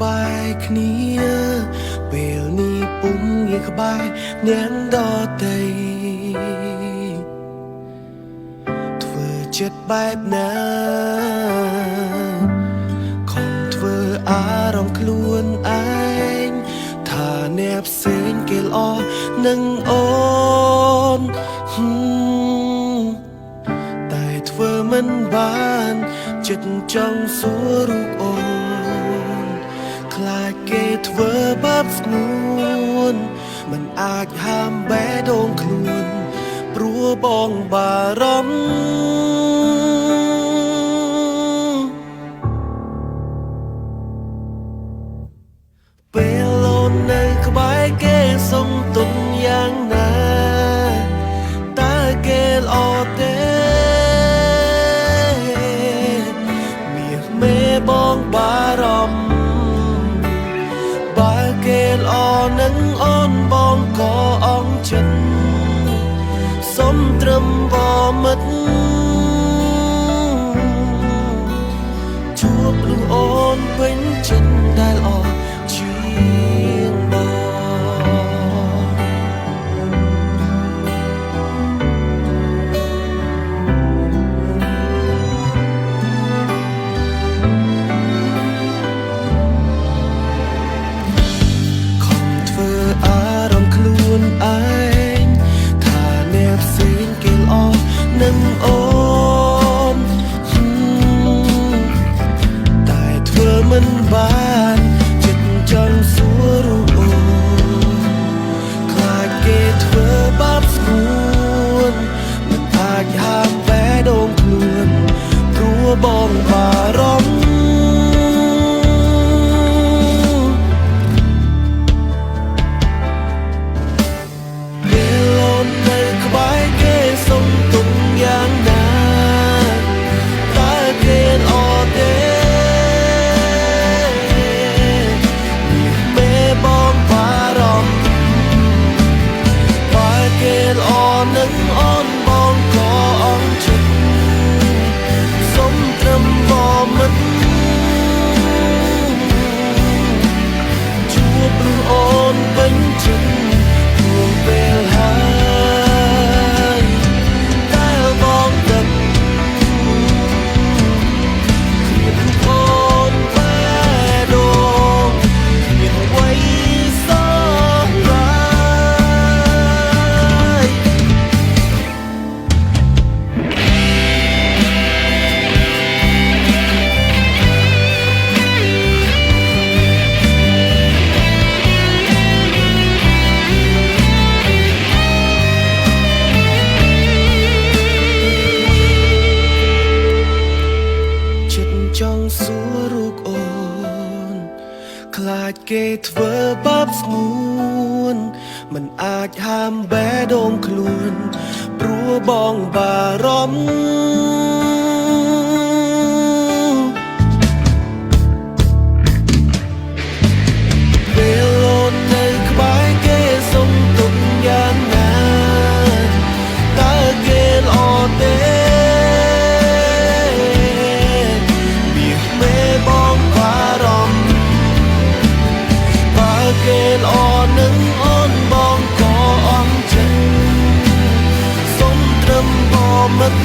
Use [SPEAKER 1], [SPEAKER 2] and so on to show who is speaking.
[SPEAKER 1] បាយគ្នាពេលនេះពុំងាយក្បែរអ្នកដទៃធ្វើចិត្តបែបណាខំធ្វើអារម្មណ៍ខ្លួនឯងថាអ្នកផ្សេងគេល្អនឹងអូនតែធ្វើមិនបានចិត្តចង់សួររូបអូនខ្លាចគេធ្វើបាបស្ងួនមិនអាចហាមបេះដូងខ្លួនព្រោះបងបារម្ភពេលអូននៅក្បែរគេសុំទុំយ៉ាងណាតើគេល្អទេមាសមេបងបារម្ភបើគេល្អនឹងអូនបងក៏អង់ចិត្តសុំត្រឹមបមិត្តជួបលុះអូនពេញចិត្តដែលអរជាងបងខំធ្វើអារម្មណ៍ខ្លួនឯងថាអ្នកផ្សេងគេល្អនឹងអូនតែធ្វើមិនបានចិត្តចង់សួររូបអូនខ្លាចគេធ្វើបាបស្ងួនមិនអាចហាមបេះដូងខ្លួនព្រោះបងបារម្ភពេលអូននៅក្បែរគេសុំទុំយ៉ាងណាតើគេល្អទេមេបងបារម្ភបើគេល្អនឹងអូនបងក៏អង់ចិត្តសុំត្រឹមបមិត្តជួបលុះអូនពេញចិត្តព្រោះពេលហើយតែបងទឹកគ្មានអូនបែដូងគ្មានអ្វីសោះឡើយចិត្តចង់សួររូបអូនខ្លាចគេធ្វើបាបស្ងួនមិនអាចហាមបេះដូងខ្លួនព្រោះបងបារម្ភពេលអូននៅក្បែរគេសុំទុំយ៉ាងណាតើគេល្អទេមាសមេបងបារម្ភបើគេល្អនឹងអូនបងក៏អង់ចិត្តសុំត្រឹមបមិត្ត